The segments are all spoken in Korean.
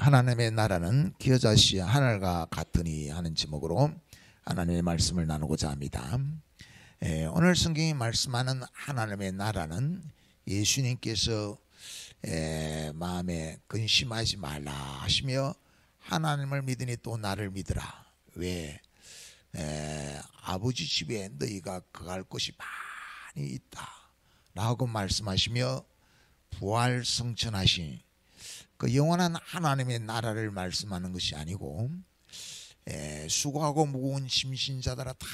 하나님의 나라는 겨자씨 하늘과 같으니 하는 제목으로 하나님의 말씀을 나누고자 합니다. 오늘 성경이 말씀하는 하나님의 나라는 예수님께서 마음에 근심하지 말라 하시며 하나님을 믿으니 또 나를 믿으라. 왜? 아버지 집에 너희가 거할 곳이 많이 있다 라고 말씀하시며 부활 성천하신 그 영원한 하나님의 나라를 말씀하는 것이 아니고 수고하고 무거운 짐진 자들아 다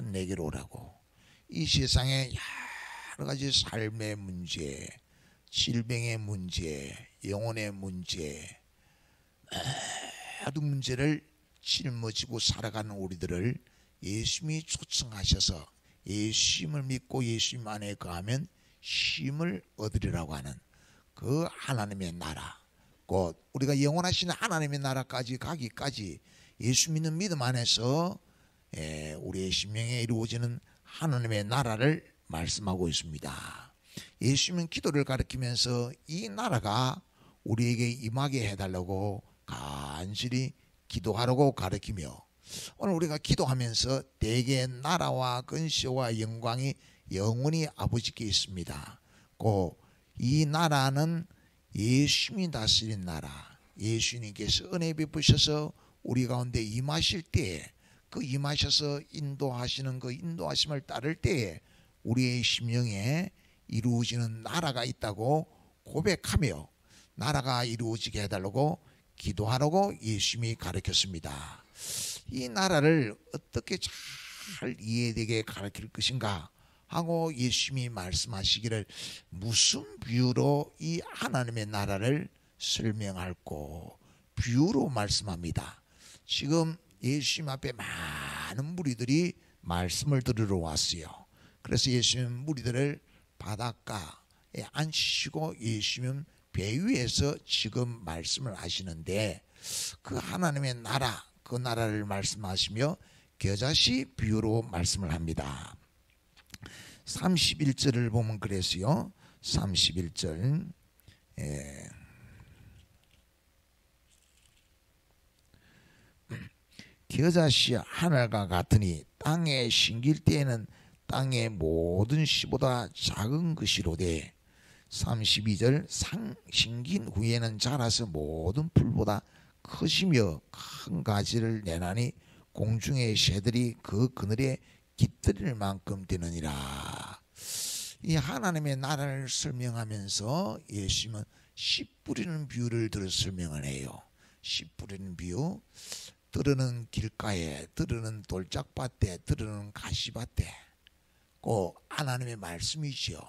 내게로 오라고. 이 세상에 여러 가지 삶의 문제, 질병의 문제, 영혼의 문제, 모든 문제를 짊어지고 살아가는 우리들을 예수님이 초청하셔서 예수님을 믿고 예수님 안에 거하면 쉼을 얻으리라고 하는 그 하나님의 나라, 곧 우리가 영원하신 하나님의 나라까지 가기까지 예수 믿는 믿음 안에서 우리의 심령에 이루어지는 하나님의 나라를 말씀하고 있습니다. 예수님은 기도를 가르치면서 이 나라가 우리에게 임하게 해달라고 간절히 기도하라고 가르치며, 오늘 우리가 기도하면서 대개의 나라와 근시와 영광이 영원히 아버지께 있습니다. 이 나라는 예수님이 다스린 나라, 예수님께서 은혜 베푸셔서 우리 가운데 임하실 때에 그 임하셔서 인도하시는 그 인도하심을 따를 때에 우리의 심령에 이루어지는 나라가 있다고 고백하며 나라가 이루어지게 해달라고 기도하라고 예수님이 가르쳤습니다. 이 나라를 어떻게 잘 이해되게 가르칠 것인가 하고 예수님이 말씀하시기를 무슨 비유로 이 하나님의 나라를 설명할꼬 비유로 말씀합니다. 지금 예수님 앞에 많은 무리들이 말씀을 들으러 왔어요. 그래서 예수님 무리들을 바닷가에 앉히시고 예수님 배 위에서 지금 말씀을 하시는데 그 하나님의 나라, 그 나라를 말씀하시며 겨자씨 비유로 말씀을 합니다. 31절을 보면 그랬어요. 31절 겨자씨 하늘과 같으니 땅에 심길 때에는 땅의 모든 씨보다 작은 것이로되 32절 심긴 후에는 자라서 모든 풀보다 크시며 큰 가지를 내나니 공중의 새들이 그 그늘에 깃들일 만큼 되느니라. 이 하나님의 나라를 설명하면서 예수님은 씨 뿌리는 비유를 들어 설명을 해요. 씨 뿌리는 비유, 들으는 길가에, 들으는 돌짝밭에, 들으는 가시밭에, 그 하나님의 말씀이지요.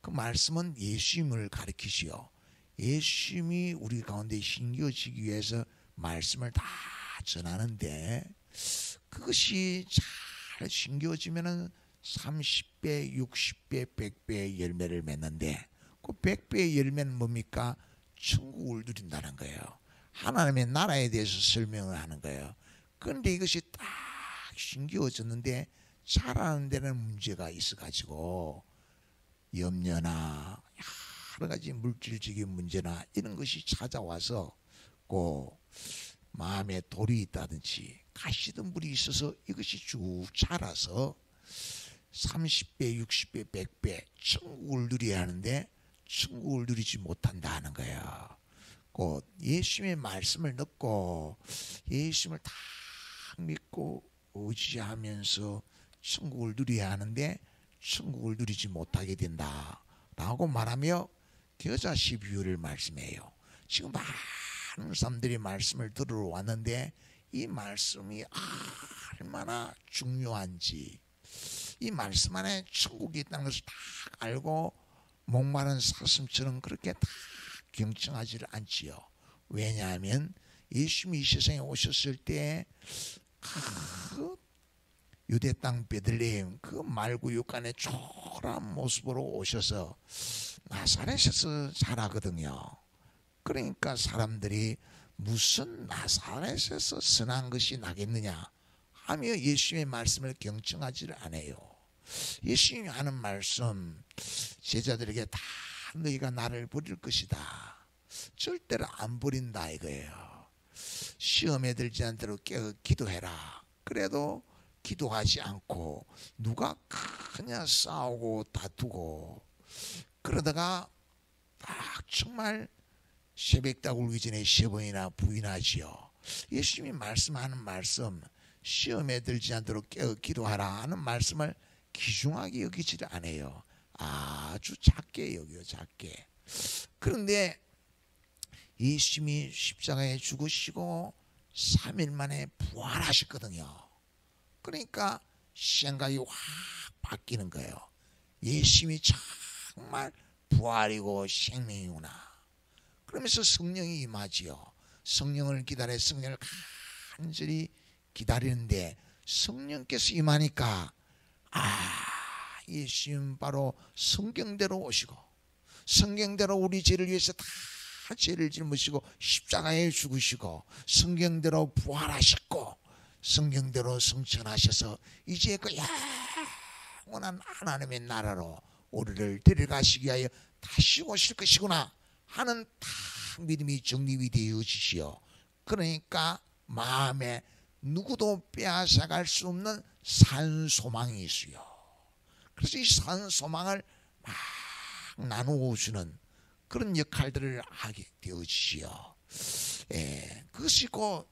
그 말씀은 예수님을 가리키시오. 예수님이 우리 가운데 심겨지기 위해서 말씀을 다 전하는데 그것이 잘 심겨지면은 30배, 60배, 100배의 열매를 맺는데 그 100배의 열매는 뭡니까? 천국을 누린다는 거예요. 하나님의 나라에 대해서 설명을 하는 거예요. 그런데 이것이 딱 심겨졌는데 자라는 데는 문제가 있어가지고 염려나 여러 가지 물질적인 문제나 이런 것이 찾아와서 그 마음에 돌이 있다든지 가시던 물이 있어서 이것이 쭉 자라서 30배, 60배, 100배 천국을 누려야 하는데 천국을 누리지 못한다 하는 거예요. 그 예수님의 말씀을 듣고 예수님을 다 믿고 의지하면서 천국을 누려야 하는데 천국을 누리지 못하게 된다 라고 말하며 겨자씨 비유를 말씀해요. 지금 많은 사람들이 말씀을 들으러 왔는데 이 말씀이 얼마나 중요한지, 이 말씀 안에 천국이 있다는 것을 다 알고 목마른 사슴처럼 그렇게 다 경청하지를 않지요. 왜냐하면 예수님이 이 세상에 오셨을 때 그 유대 땅 베들레헴 그 말구육간의 초라한 모습으로 오셔서 나사렛에서 자라거든요. 그러니까 사람들이 무슨 나사렛에서 선한 것이 나겠느냐 하며 예수님의 말씀을 경청하지를 않아요. 예수님이 하는 말씀, 제자들에게 다 너희가 나를 버릴 것이다, 절대로 안 버린다 이거예요. 시험에 들지 않도록 기도해라. 그래도 기도하지 않고 누가 그냥 싸우고 다투고 그러다가 정말 새벽딱 울기 전에 10번이나 부인하지요. 예수님이 말씀하는 말씀, 시험에 들지 않도록 기도하라 하는 말씀을 귀중하게 여기지를 않아요. 아주 작게 여겨요. 작게. 그런데 예수님이 십자가에 죽으시고 3일 만에 부활하셨거든요. 그러니까 생각이 확 바뀌는 거예요. 예수님이 정말 부활이고 생명이구나. 그러면서 성령이 임하지요. 성령을 기다려 성령을 간절히 기다리는데 성령께서 임하니까 예수님 바로 성경대로 오시고 성경대로 우리 죄를 위해서 다 죄를 짊으시고 십자가에 죽으시고 성경대로 부활하셨고 성경대로 성천하셔서 이제 그 영원한 하나님의 나라로 우리를 데려가시기 위하여 다시 오실 것이구나 하는 딱 믿음이 정립이 되어지시오. 그러니까 마음에 누구도 빼앗아갈 수 없는 산소망이 있어요. 그래서 이 산소망을 막 나누어주는 그런 역할들을 하게 되어지시오. 그것이 곧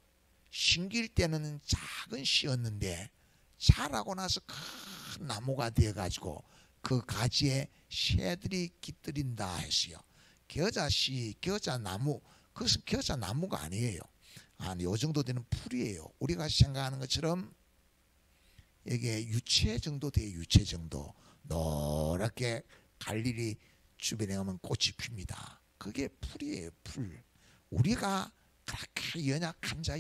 심길 때는 작은 씨였는데 자라고 나서 큰 나무가 되어가지고 그 가지에 새들이 깃들인다 했어요. 겨자씨, 겨자나무, 그것은 겨자나무가 아니에요. 요 정도 되는 풀이에요. 우리가 생각하는 것처럼 이게 유채 정도 돼요. 유채 정도. 노랗게 갈릴리 주변에 가면 꽃이 핍니다. 그게 풀이에요. 풀. 우리가 그렇게 연약한 자.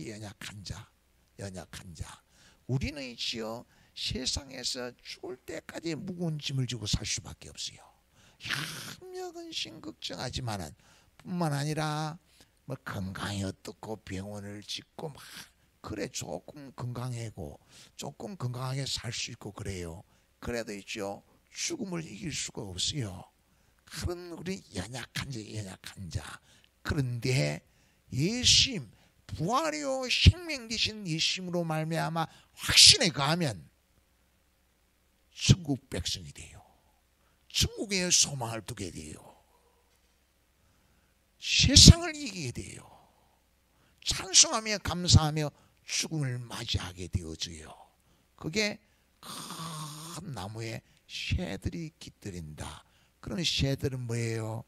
우리는 있지요. 세상에서 죽을 때까지 무거운 짐을 지고 살 수밖에 없어요. 협력은신 걱정하지만은 뿐만 아니라 뭐 건강이 어떻고 병원을 짓고 막 그래 조금 건강하고 조금 건강하게 살 수 있고 그래요. 그래도 있죠. 죽음을 이길 수가 없어요. 그런 우리 연약한 자. 그런데 예수님 부활이요 생명 되신 예수님으로 말미암아 확신에 가면 천국 백성이 돼요. 천국에 소망을 두게 돼요. 세상을 이기게 돼요. 찬송하며 감사하며 죽음을 맞이하게 되어져요. 그게 큰 나무에 새들이 깃들인다. 그런 새들은 뭐예요?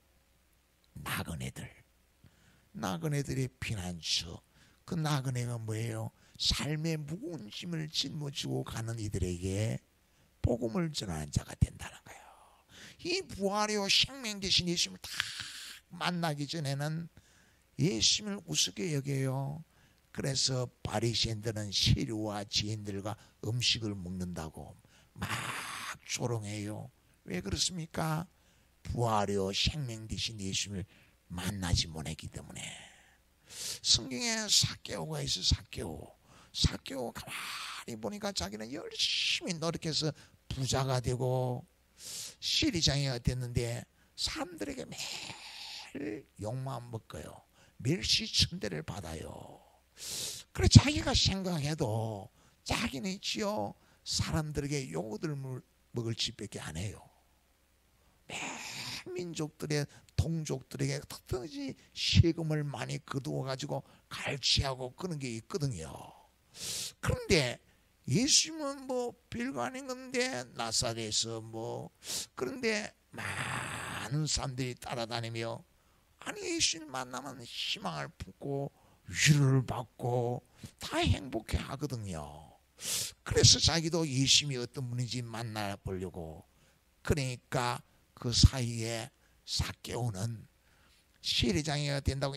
나그네들의 피난처. 그 나그네가 뭐예요? 삶의 무거운 짐을 짊어지고 가는 이들에게 복음을 전하는 자가 된다는 거예요. 이 부활이요 생명 되신 예수님을 다 만나기 전에는 예수님을 우습게 여겨요. 그래서 바리새인들은 세리와 지인들과 음식을 먹는다고 막 조롱해요. 왜 그렇습니까? 부활이요 생명 되신 예수님을 만나지 못했기 때문에. 성경에 삭개오가 있어. 삭개오 가만히 보니까 자기는 열심히 노력해서 부자가 되고 시리장이가 됐는데 사람들에게 매일 욕만 먹어요. 멸시천대를 받아요. 그래 자기가 생각해도 자기는 있지요. 사람들에게 욕을 먹을 짓밖에 안 해요. 민족들의 동족들에게 특별히 세금을 많이 거두어 가지고 갈취하고 그런 게 있거든요. 그런데 예수님은 뭐 별거 아닌 건데 나사렛에서 뭐 그런데 많은 사람들이 따라다니며 아니 예수님 만나면 희망을 품고 위로를 받고 다 행복해 하거든요. 그래서 자기도 예수님이 어떤 분인지 만나보려고 그러니까 그 사이에 삭개오는 세리장이가 된다고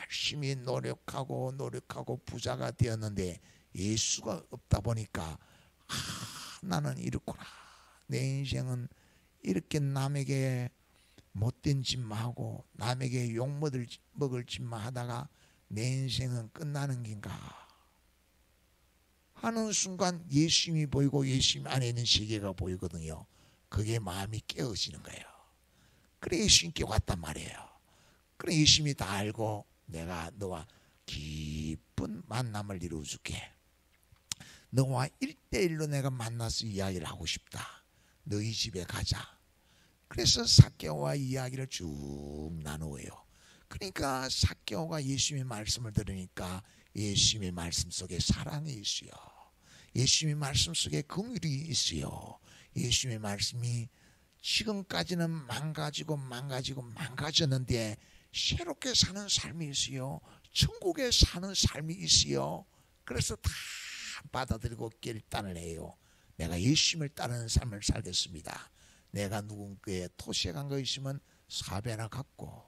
열심히 노력하고 부자가 되었는데 예수가 없다 보니까 나는 이렇구나. 내 인생은 이렇게 남에게 못된 짓만 하고 남에게 욕먹을 짓만 하다가 내 인생은 끝나는 긴가 하는 순간 예수님이 보이고 예수님 안에 있는 세계가 보이거든요. 그게 마음이 깨어지는 거예요. 그래 예수님께 왔단 말이에요. 그래 예수님이 다 알고 내가 너와 깊은 만남을 이루어줄게. 너와 1대1로 내가 만나서 이야기를 하고 싶다. 너희 집에 가자. 그래서 삭개오와 이야기를 쭉 나누어요. 그러니까 삭개오가 예수님의 말씀을 들으니까 예수님의 말씀 속에 사랑이 있어요. 예수님의 말씀 속에 긍휼이 있어요. 예수님의 말씀이 지금까지는 망가졌는데 새롭게 사는 삶이 있어요. 천국에 사는 삶이 있어요. 그래서 다 받아들이고 결단을 해요. 내가 예수님을 따르는 삶을 살겠습니다. 내가 누군가의 토시에 간 거 있으면 4배나 갚고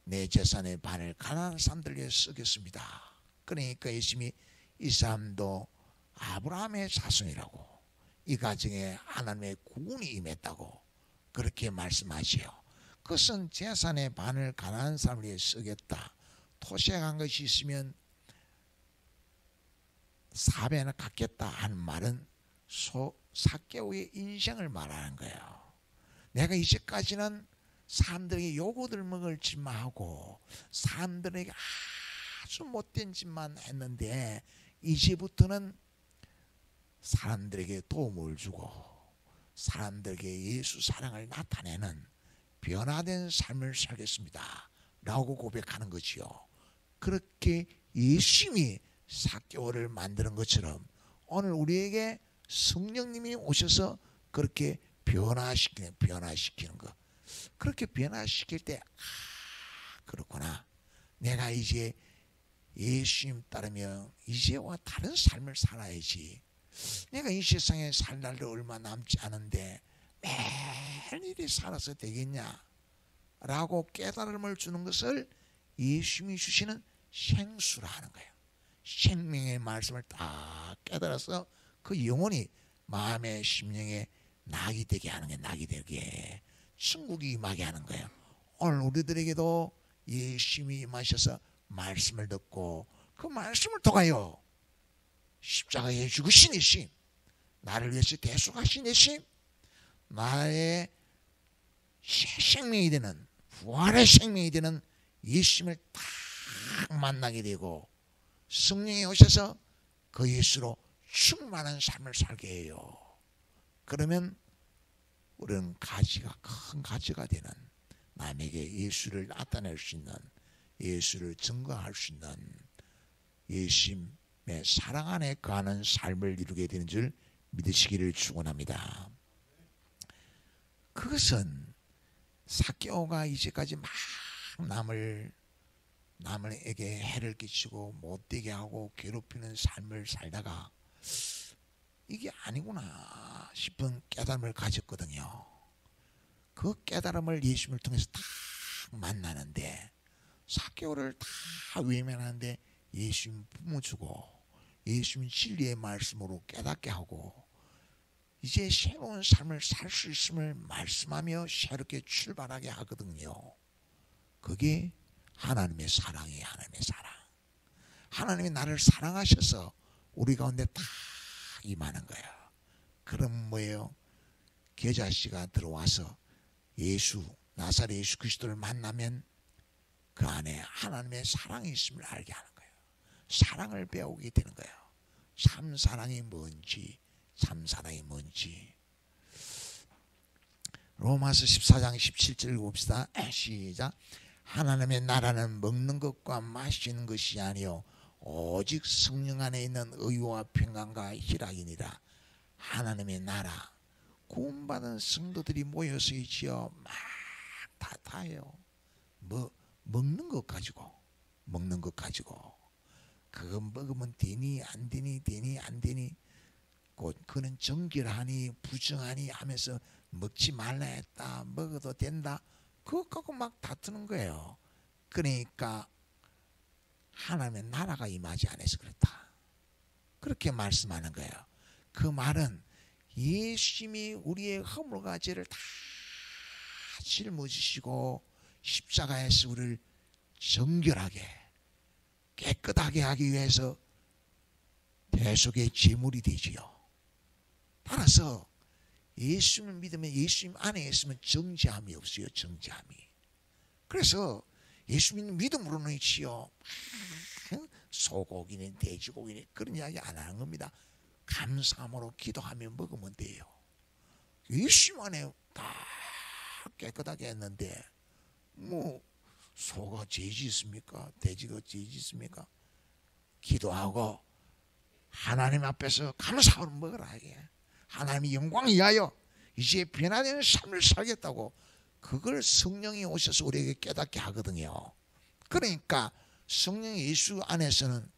내 재산의 반을 가난한 사람들에게 쓰겠습니다. 그러니까 예수님이 이 사람도 아브라함의 자손이라고, 이 가정에 하나님의 구원이 임했다고 그렇게 말씀하시요. 그것은 재산의 반을 가난한 사람에게 쓰겠다. 토시에 간 것이 있으면 4배나 갚겠다 하는 말은 삭개오의 인생을 말하는 거예요. 내가 이제까지는 사람들에게 요구들 먹을 짓만 하고 사람들에게 아주 못된 짓만 했는데 이제부터는 사람들에게 도움을 주고 사람들에게 예수 사랑을 나타내는 변화된 삶을 살겠습니다 라고 고백하는 거지요. 그렇게 예수님이 삭개오를 만드는 것처럼 오늘 우리에게 성령님이 오셔서 그렇게 변화시키는 거. 그렇게 변화시킬 때 그렇구나. 내가 이제 예수님 따르며 이제와 다른 삶을 살아야지. 내가 이 세상에 살 날도 얼마 남지 않은데 매일이 살아서 되겠냐 라고 깨달음을 주는 것을 예수님이 주시는 생수라 하는 거예요. 생명의 말씀을 딱 깨달아서 그 영혼이 마음의 심령에 낙이 되게 하는 게, 낙이 되게 천국이 임하게 하는 거예요. 오늘 우리들에게도 예수님이 임하셔서 말씀을 듣고 그 말씀을 통하여 십자가에 죽으신 예수님, 나를 위해서 대속하신 예수님, 나의 생명이 되는, 부활의 생명이 되는 예수님을 딱 만나게 되고 성령이 오셔서 그 예수로 충만한 삶을 살게 해요. 그러면 우리는 가지가, 큰 가지가 되는, 남에게 예수를 나타낼 수 있는, 예수를 증거할 수 있는 예수님의 사랑 안에 거하는 삶을 이루게 되는 줄 믿으시기를 축원합니다. 그것은 삭개오가 이제까지 막 남에게 해를 끼치고 못되게 하고 괴롭히는 삶을 살다가 이게 아니구나 싶은 깨달음을 가졌거든요. 그 깨달음을 예수님을 통해서 딱 만나는데 삭개오를 다 외면하는데 예수님 품어주고 예수님 진리의 말씀으로 깨닫게 하고 이제 새로운 삶을 살 수 있음을 말씀하며 새롭게 출발하게 하거든요. 그게 하나님의 사랑이에요. 하나님의 사랑. 하나님이 나를 사랑하셔서 우리 가운데 다 임하는 거예요. 그럼 뭐예요? 계자씨가 들어와서 나사렛 예수 그리스도를 만나면 그 안에 하나님의 사랑이 있음을 알게 하는 거예요. 사랑을 배우게 되는 거예요. 참 사랑이 뭔지, 참 사랑이 뭔지. 로마서 14장 17절 읽어봅시다. 시작. 하나님의 나라는 먹는 것과 마시는 것이 아니요 오직 성령 안에 있는 의와 평강과 희락이니라. 하나님의 나라, 구원받은 성도들이 모여서 있지요. 막 다 해요. 먹는 것 가지고 그거 먹으면 되니 안 되니 안 되니 그는 정결하니 부정하니 하면서 먹지 말라 했다, 먹어도 된다, 그거 갖고 막 다투는 거예요. 그러니까 하나님의 나라가 임하지 않아서 그렇다, 그렇게 말씀하는 거예요. 그 말은 예수님이 우리의 허물과 죄를 다 짊어지시고 십자가에서 우리를 정결하게 깨끗하게 하기 위해서 대속의 제물이 되지요. 따라서 예수님을 믿으면 예수님 안에 있으면 정죄함이 없어요. 정죄함이. 그래서 예수 믿는 믿음으로는 있지요. 소고기니 돼지고기니 그런 이야기 안 하는 겁니다. 감사함으로 기도하며 먹으면 돼요. 예수 안에 다 깨끗하게 했는데 뭐 소가 죄지 있습니까? 돼지가 죄지 있습니까? 기도하고 하나님 앞에서 감사함으로 먹으라. 하나님의 영광을 위하여 이제 변화되는 삶을 살겠다고, 그걸 성령이 오셔서 우리에게 깨닫게 하거든요. 그러니까 성령 예수 안에서는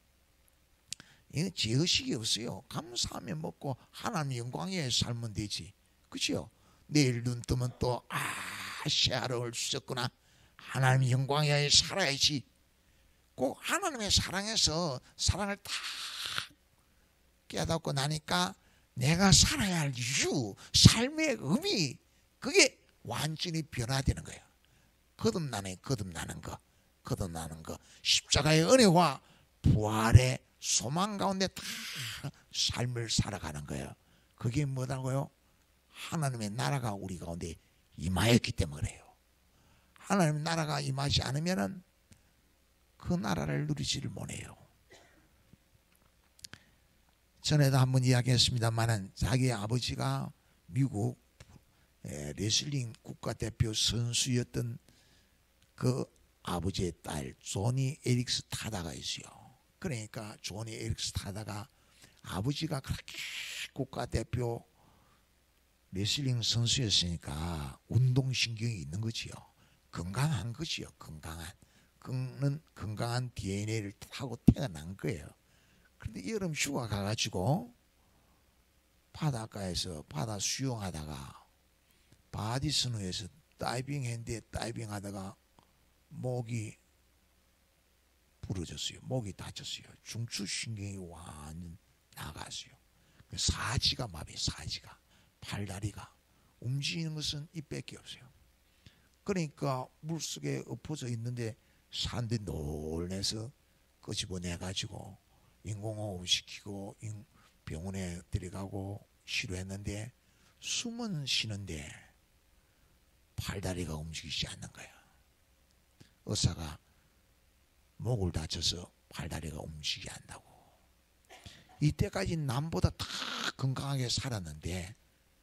죄의식이 없어요. 감사하며 먹고 하나님의 영광에 위하여 살면 되지. 그렇죠? 내일 눈 뜨면 또 새하루를 주셨구나, 하나님의 영광에 위하여 살아야지. 꼭 하나님의 사랑에서 사랑을 다 깨닫고 나니까 내가 살아야 할 이유, 삶의 의미, 그게 완전히 변화되는 거예요. 거듭나는 거, 십자가의 은혜와 부활의 소망 가운데 다 삶을 살아가는 거예요. 그게 뭐라고요? 하나님의 나라가 우리 가운데 임하였기 때문에 그래요. 하나님의 나라가 임하지 않으면은 그 나라를 누리지를 못해요. 전에도 한번 이야기했습니다만은 자기 아버지가 미국 레슬링 국가대표 선수였던 그 아버지의 딸 조니 에릭스 타다가 있어요. 그러니까 조니 에릭스 타다가 아버지가 그렇게 국가대표 레슬링 선수였으니까 운동신경이 있는 거지요. 건강한 거지요. 그는 건강한 DNA를 타고 태어난 거예요. 그런데 여름 휴가 가가지고 바닷가에서 바다 수영하다가 바디스노에서 다이빙 했는데 다이빙하다가 목이 부러졌어요. 목이 다쳤어요. 중추신경이 완전 나갔어요. 사지가 마비, 사지가 팔다리가 움직이는 것은 이밖에 없어요. 그러니까 물속에 엎어져 있는데 사람들이 놀래서 끄집어내가지고 인공호흡 시키고 병원에 데려가고 치료했는데 숨은 쉬는데 팔다리가 움직이지 않는 거야. 의사가 목을 다쳐서 팔다리가 움직이지 않는다고. 이때까지 남보다 다 건강하게 살았는데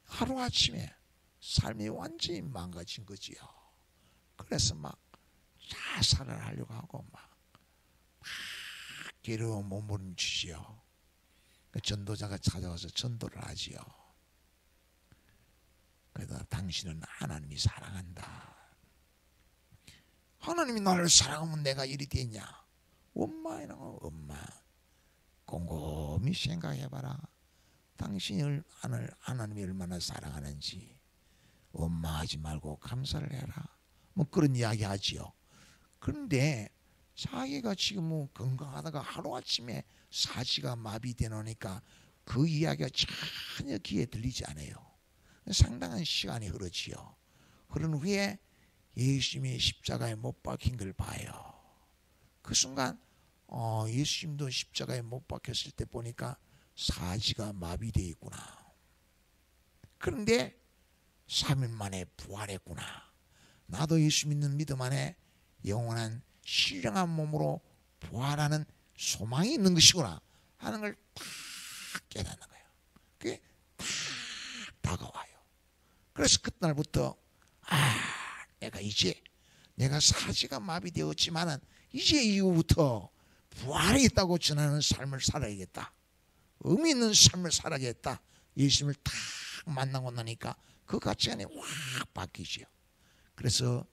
하루아침에 삶이 완전히 망가진 거지요. 그래서 막 자살을 하려고 하고 막 괴로운 몸부림치지요. 전도자가 찾아와서 전도를 하지요. 그래서 당신은 하나님이 사랑한다. 하나님이 나를 사랑하면 내가 이리 되냐? 엄마 곰곰이 생각해봐라. 당신이 하나님이 얼마나 사랑하는지. 원망하지 말고 감사를 해라. 뭐 그런 이야기 하지요. 그런데 자기가 지금 뭐 건강하다가 하루아침에 사지가 마비돼 놓으니까 그 이야기가 전혀 귀에 들리지 않아요. 상당한 시간이 흐르지요. 흐른 후에 예수님이 십자가에 못 박힌 걸 봐요. 그 순간 예수님도 십자가에 못 박혔을 때 보니까 사지가 마비되어 있구나. 그런데 3일 만에 부활했구나. 나도 예수 믿는 믿음 안에 영원한 신령한 몸으로 부활하는 소망이 있는 것이구나 하는 걸 딱 깨닫는 거예요. 그게 딱 다가와요. 그래서 그날부터 내가 사지가 마비되었지만은 이제 이후부터 부활이 있다고 전하는 삶을 살아야겠다. 의미 있는 삶을 살아야겠다. 예수님을 딱 만나고 나니까 그 가치관이 확 바뀌죠. 그래서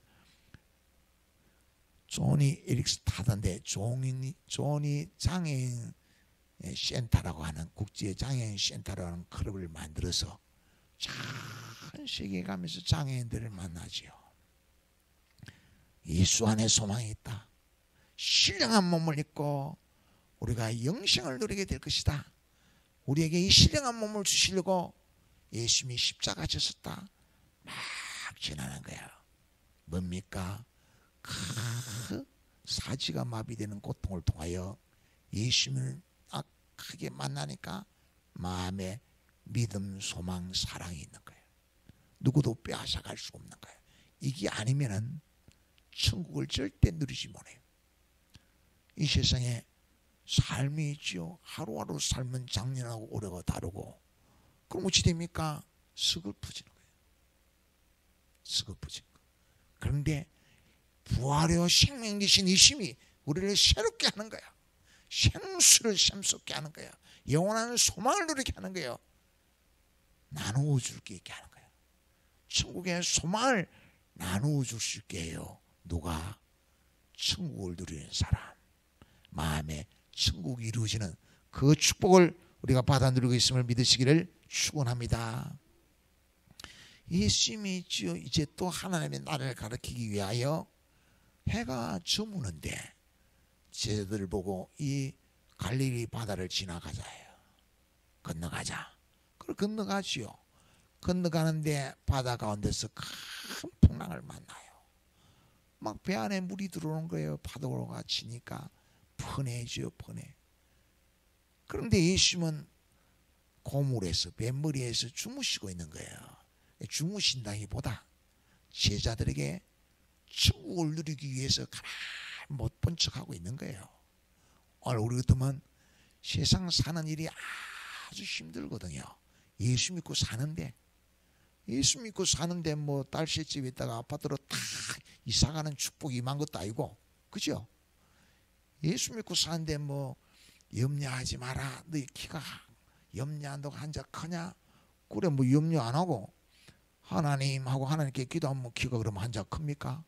조니 에릭스 타던데 조니 장애인 센터라고 하는 국제 장애인 센터라고 하는 클럽을 만들어서 전 세계에 가면서 장애인들을 만나지요. 예수 안에 소망이 있다. 신령한 몸을 입고 우리가 영생을 누리게 될 것이다. 우리에게 이 신령한 몸을 주시려고 예수님이 십자가 졌었다. 막 전하는 거야. 뭡니까? 그 사지가 마비되는 고통을 통하여 예수님을 딱 크게 만나니까 마음에 믿음, 소망, 사랑이 있는 거예요. 누구도 빼앗아갈 수 없는 거예요. 이게 아니면은 천국을 절대 누리지 못해요. 이 세상에 삶이 있죠. 하루하루 삶은 작년하고 올해가 다르고, 그럼 어찌 됩니까? 서글퍼지는 거예요. 서글퍼지는 거예요. 그런데 부활하여 생명 되신 이 힘이 우리를 새롭게 하는 거야. 생수를 샘솟게 하는 거야. 영원한 소망을 누리게 하는 거예요. 나누어 줄 게 있게 하는 거예요. 천국의 소망을 나누어 줄 수 있게 해요. 누가? 천국을 누리는 사람. 마음에 천국이 이루어지는 그 축복을 우리가 받아 누리고 있음을 믿으시기를 축원합니다. 예수님이 있죠. 이제 또 하나님의 나라를 가리키기 위하여 해가 저무는데 제자들을 보고 이 갈릴리 바다를 지나가자 해요. 건너가자. 그걸 건너가지요. 건너가는데 바다 가운데서 큰 풍랑을 만나요. 막 배 안에 물이 들어오는 거예요. 파도가 치니까 펀해지요, 펀해. 그런데 예수님은 고물에서, 뱃머리에서 주무시고 있는 거예요. 주무신다기보다 제자들에게 천국을 누리기 위해서 가만히 못 본 척하고 있는 거예요. 오늘 우리 같으면 세상 사는 일이 아주 힘들거든요. 예수 믿고 사는데, 예수 믿고 사는데 뭐 딸실집에 있다가 아파트로 다 이사가는 축복이 임한 것도 아니고, 그죠? 예수 믿고 사는데 뭐 염려하지 마라. 너희 키가 염려한다고 한자 크냐? 그래 뭐 염려 안 하고 하나님하고 하나님께 기도하면 키가 그러면 한자 큽니까?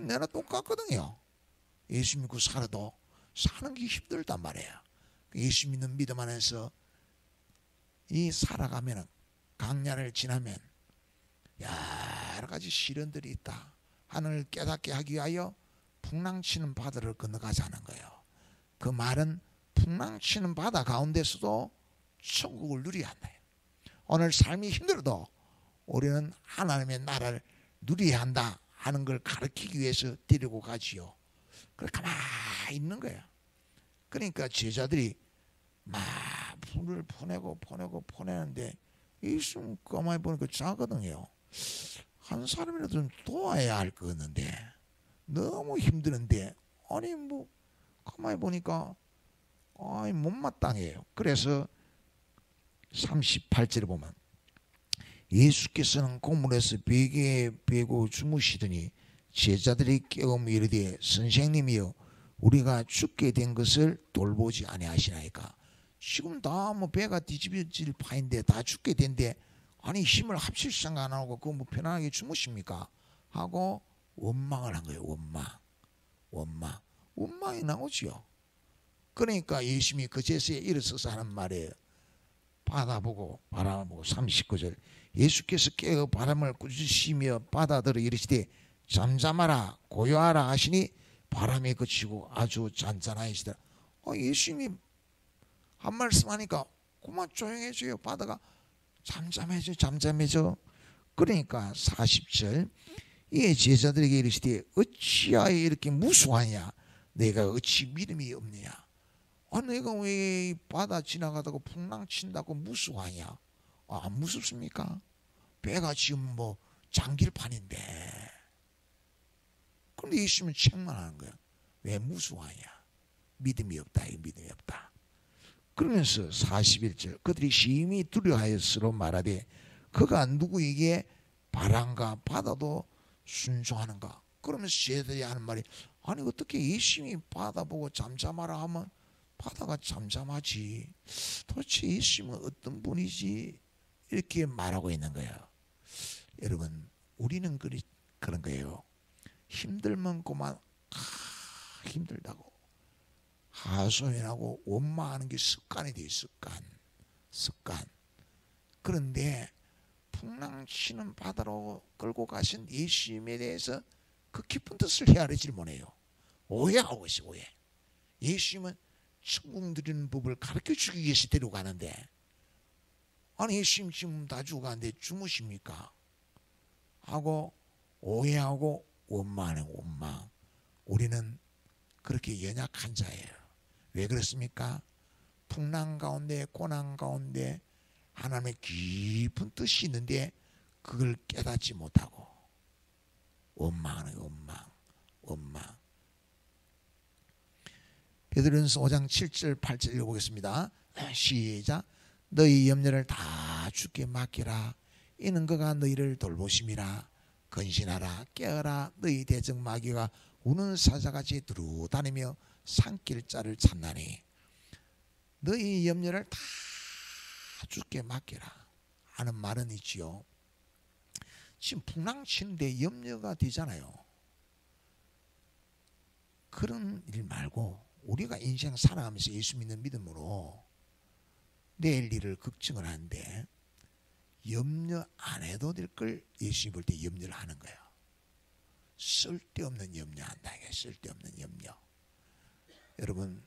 내나 똑같거든요. 예수 믿고 살아도 사는 게 힘들단 말이에요. 예수 믿는 믿음 안에서 이 살아가면은, 강야를 지나면 여러 가지 시련들이 있다. 하늘을 깨닫게 하기 위하여 풍랑치는 바다를 건너가자는 거예요. 그 말은 풍랑치는 바다 가운데서도 천국을 누려야 한다. 오늘 삶이 힘들어도 우리는 하나님의 나라를 누려야 한다 하는 걸 가르치기 위해서 데리고 가지요. 그걸 가만히 있는 거예요. 그러니까 제자들이 막 불을 퍼내는데 예수님 가만히 보니까 작거든요. 한 사람이라도 도와야 할 거였는데 너무 힘드는데, 아니 뭐 가만히 보니까 못마땅해요. 그래서 38절에 보면 예수께서는 고물에서 베개에 베고 주무시더니 제자들이 깨우며 이르되 선생님이여 우리가 죽게 된 것을 돌보지 아니하시나이까. 지금 다 뭐 배가 뒤집어질 판인데 다 죽게 된데 아니 힘을 합칠 생각 안 하고 그거 뭐 편안하게 주무십니까? 하고 원망을 한 거예요. 원망이 나오지요. 그러니까 예수님이 그제서야 일어서서 하는 말이에요. 바다 보고 바람을 보고 39절 예수께서 깨어 바람을 꾸짖으시며 바다들어 이르시되 잠잠하라 고요하라 하시니 바람이 그치고 아주 잔잔하시더라. 예수님이 한 말씀 하니까 그만 조용해져요. 바다가 잠잠해져. 그러니까 40절 이에 제자들에게 이르시되 어찌하여 이렇게 무수하냐 내가 어찌 믿음이 없느냐. 내가 왜 바다 지나가다가 풍랑 친다고 무수하냐. 안 무섭습니까? 배가 지금 뭐 장길판인데. 그런데 예수님은 책망하는 거야. 왜 무수하냐. 믿음이 없다. 믿음이 없다. 그러면서 41절 그들이 심히 두려워하였으로 말하되 그가 누구에게 바람과 바다도 순종하는가. 그러면서 제자들이 하는 말이 아니 어떻게 예수님이 바다 보고 잠잠하라 하면 바다가 잠잠하지. 도대체 예수님은 어떤 분이지? 이렇게 말하고 있는 거예요. 여러분 우리는 그런 거예요. 힘들면 그만 힘들다고 하소연하고 원망하는 게 습관이 돼요. 습관. 그런데 풍랑치는 바다로 끌고 가신 예수님에 대해서 그 깊은 뜻을 헤아리질 못해요. 오해하고 있어요. 오해. 예수님은 천국 누리는 법을 가르쳐주기 위해서 데려가는데 아니 예수님 지금 다 죽어가는데 주무십니까? 하고 오해하고 원망하는 원망. 우리는 그렇게 연약한 자예요. 왜 그렇습니까? 풍랑 가운데 고난 가운데 하나님의 깊은 뜻이 있는데 그걸 깨닫지 못하고 원망하는 원망, 원망. 베드로전서 5장 7절 8절 읽어보겠습니다. 시작. 너희 염려를 다 주께 맡기라. 이는 그가 너희를 돌보심이라. 근신하라. 깨어라. 너희 대적 마귀가 우는 사자같이 두루 다니며 산길 자를 찾나니. 너희 염려를 다 주께 맡기라 하는 말은 있지요. 지금 풍랑치는데 염려가 되잖아요. 그런 일 말고 우리가 인생 살아가면서 예수 믿는 믿음으로 내일 일을 걱정을 하는데 염려 안 해도 될 걸 예수님 볼 때 염려를 하는 거예요. 쓸데없는 염려한다. 이게 쓸데없는 염려. 여러분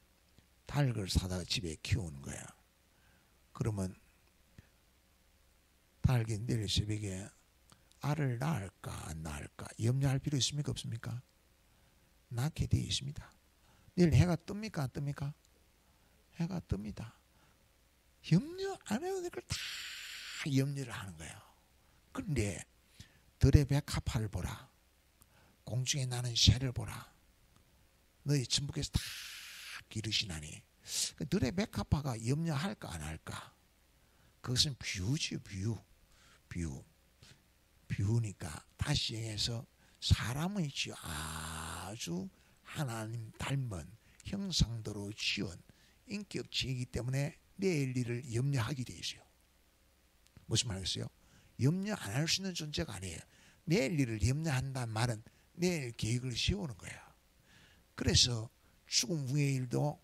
닭을 사다가 집에 키우는 거예요. 그러면 닭이 내일 새벽에 알을 낳을까 안 낳을까 염려할 필요 있습니까 없습니까? 낳게 되어 있습니다. 내일 해가 뜹니까 안 뜹니까? 해가 뜹니다. 염려 안 해도 될 걸 다 염려를 하는 거예요. 그런데 들의 백합화를 보라. 공중에 나는 새를 보라. 너희 천부께서 다 기르시나니. 들의 백합화가 염려할까 안 할까? 그것은 비유지 비유. 비유니까 다시 얘기해서 사람의 아주 하나님 닮은 형상대로 지은 인격체이기 때문에 내일 일을 염려하게 돼 있어요. 무슨 말이겠어요? 염려 안 할 수 있는 존재가 아니에요. 내일 일을 염려한다는 말은 내일 계획을 세우는 거예요. 그래서 죽음 후의 일도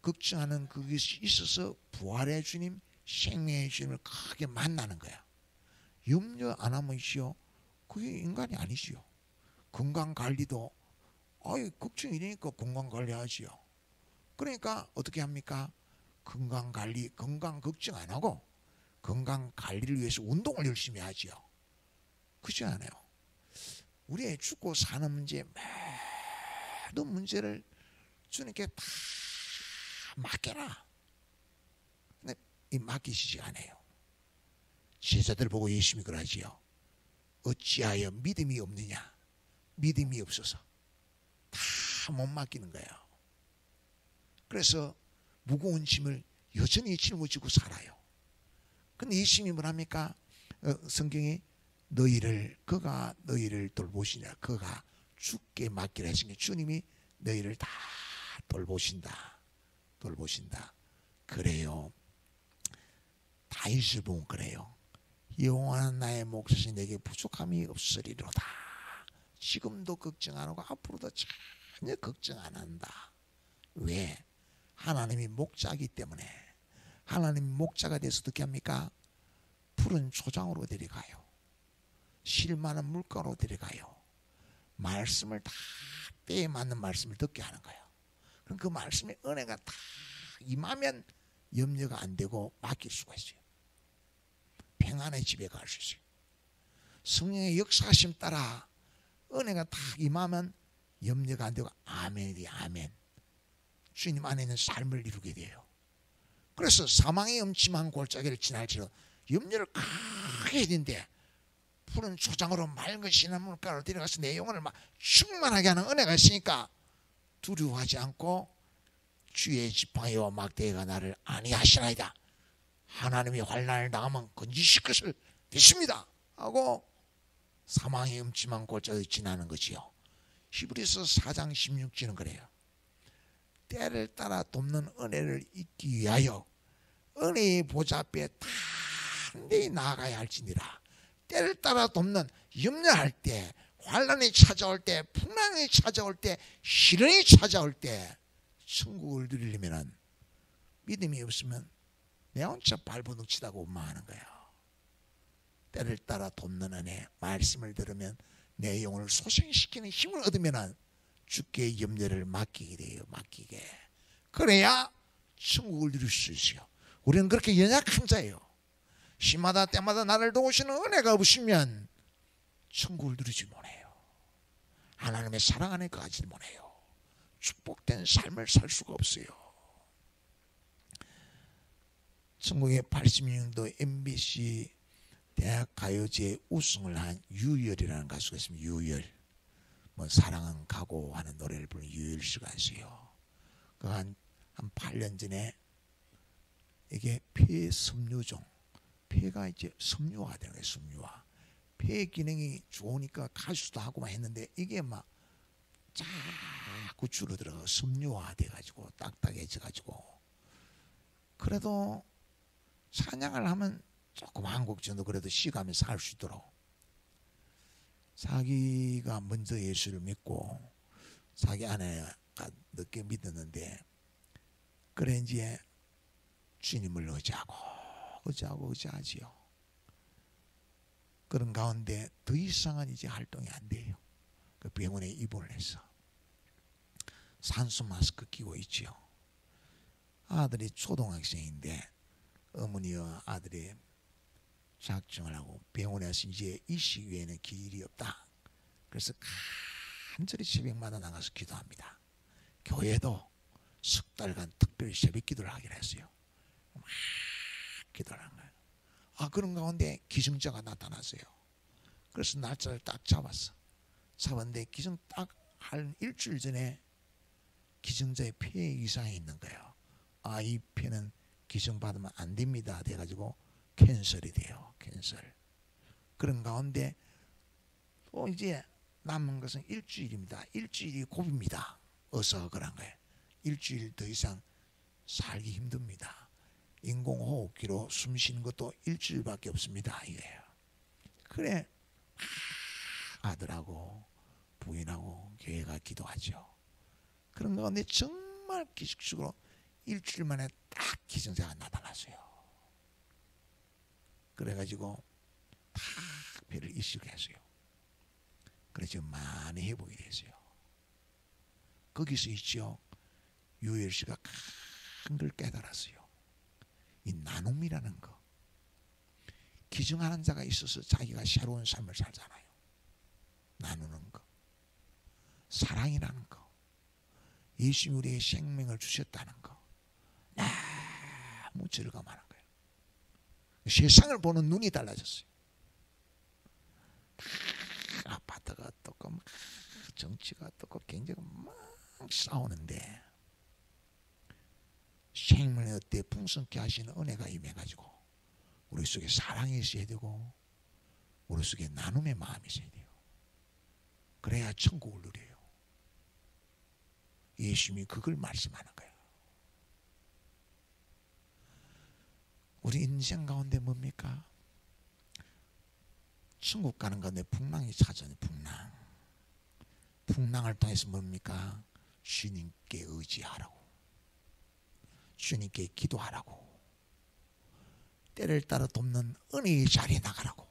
걱정하는 그것이 있어서 부활의 주님, 생명의 주님을 크게 만나는 거야. 염려 안 하면요, 그게 인간이 아니지요. 건강관리도 걱정이 되니까 건강관리하지요. 그러니까 어떻게 합니까? 건강관리, 건강 걱정 안 하고 건강관리를 위해서 운동을 열심히 하지요. 그렇지 않아요? 우리의 죽고 사는 문제, 모든 문제를 주님께 다 맡겨라. 근데 이 맡기시지 않아요. 제자들 보고 예수님이 그러지요. 어찌하여 믿음이 없느냐? 믿음이 없어서 다 못 맡기는 거예요. 그래서 무거운 짐을 여전히 짊어지고 살아요. 근데 예수님이 뭐랍니까? 성경이 그가 너희를 돌보시냐. 그가 주께 맡기라 했으니 주님이 너희를 다 돌보신다. 그래요. 다윗을 보면 그래요. 영원한 나의 목자신 내게 부족함이 없으리로다. 지금도 걱정 안 하고 앞으로도 전혀 걱정 안 한다. 왜? 하나님이 목자이기 때문에. 하나님이 목자가 돼서 어떻게 합니까? 푸른 초장으로 데려가요. 실 많은 물가로 데려가요. 말씀을 다 때에 맞는 말씀을 듣게 하는 거예요. 그럼 그 말씀의 은혜가 다 임하면 염려가 안 되고 맡길 수가 있어요. 평안의 집에 갈 수 있어요. 성령의 역사하심 따라 은혜가 다 임하면 염려가 안 되고 아멘이 아멘. 주님 안에 있는 삶을 이루게 돼요. 그래서 사망의 음침한 골짜기를 지날지라도 염려를 크게 해진대 푸른 초장으로 맑은 시냇물가로 데려가서 내 영혼을 막 충만하게 하는 은혜가 있으니까 두려워하지 않고 주의 지팡이와 막대기가 나를 안위하시나이다. 하나님이 환난을 당하면 건지실 것을 믿습니다 하고 사망의 음침한 골짜기를 지나는 거지요. 히브리서 4장 16절은 그래요. 때를 따라 돕는 은혜를 잊기 위하여 은혜의 보좌 앞에 단대히 나아가야 할지니라. 때를 따라 돕는 염려할 때, 환난이 찾아올 때, 풍랑이 찾아올 때, 시련이 찾아올 때 천국을 누리려면 믿음이 없으면 내 혼자 발버둥 치다가 원망하는 거예요. 때를 따라 돕는 은혜, 말씀을 들으면 내 영혼을 소생시키는 힘을 얻으면 주께 염려를 맡기게 돼요. 맡기게. 그래야 천국을 누릴 수 있어요. 우리는 그렇게 연약한 자예요. 시마다 때마다 나를 도우시는 은혜가 없으면 천국을 누리지 못해요. 하나님의 사랑 안에 거하지 못해요. 축복된 삶을 살 수가 없어요. 1980년도 MBC 대학가요제 우승을 한 유열이라는 가수가 있습니다. 유열. 뭐 사랑은 가고 하는 노래를 부르는 유열 씨가 있어요. 그 한 8년 전에 이게 폐섬유종, 폐가 이제 섬유화 되는 거예요. 섬유화. 폐 기능이 좋으니까 가수도 하고만 했는데 이게 막 자꾸 줄어들어가 섬유화 돼가지고 딱딱해져가지고, 그래도 찬양을 하면 조금 한 곡 정도 그래도 쉬가면서 할 수 있도록, 자기가 먼저 예수를 믿고 자기 아내가 늦게 믿었는데, 그래 이제 주님을 의지하지요. 그런 가운데 더 이상은 이제 활동이 안 돼요. 그 병원에 입원을 해서 산소 마스크 끼고 있지요. 아들이 초등학생인데 어머니와 아들이 작정을 하고 병원에서 이제 이식 외에는 길이 없다. 그래서 간절히 새벽마다 나가서 기도합니다. 교회도 석 달간 특별히 새벽 기도를 하기로 했어요. 막 기도를 한 거예요. 그런 가운데 기증자가 나타났어요. 그래서 날짜를 딱 잡았는데 기증 딱 한 일주일 전에 기증자의 폐 이상이 있는 거예요. 이 폐는 기증 받으면 안 됩니다. 돼가지고 캔슬이 돼요. 캔슬. 그런 가운데 또 이제 남은 것은 일주일입니다. 일주일이 고비입니다. 어서 그런 거예요. 일주일 더 이상 살기 힘듭니다. 인공호흡기로 숨 쉬는 것도 일주일밖에 없습니다. 이거예요. 그래 아들하고 부인하고 교회가 기도하죠. 그런 가운데 정말 기적적으로 일주일 만에 딱 기증자가 나타났어요. 그래가지고 딱 배를 이식했어요. 그래서 많이 회복이 됐어요. 거기서 있죠. 유열 씨가 큰 걸 깨달았어요. 이 나눔이라는 거. 기증하는 자가 있어서 자기가 새로운 삶을 살잖아요. 나누는 거. 사랑이라는 거. 예수님이 우리에게 생명을 주셨다는 거. 너무 절감하는 거예요. 세상을 보는 눈이 달라졌어요. 아파트가 어떻고 정치가 어떻고 경제가 막 싸우는데 생명을 어때 풍성케 하시는 은혜가 임해가지고 우리 속에 사랑이 있어야 되고 우리 속에 나눔의 마음이 있어야 돼요. 그래야 천국을 누려요. 예수님이 그걸 말씀하는 거예요. 우리 인생 가운데 뭡니까? 천국 가는 가운데 풍랑이 찾아오는 풍랑을 통해서 뭡니까? 주님께 의지하라고, 주님께 기도하라고, 때를 따라 돕는 은혜의 자리에 나가라고,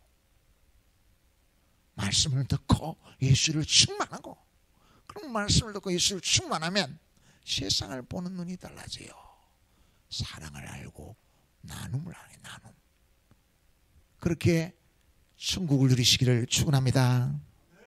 말씀을 듣고 예수를 충만하고, 그런 말씀을 듣고 예수를 충만하면 세상을 보는 눈이 달라져요. 사랑을 알고 나눔을 하네. 나눔. 그렇게 천국을 누리시기를 축원합니다.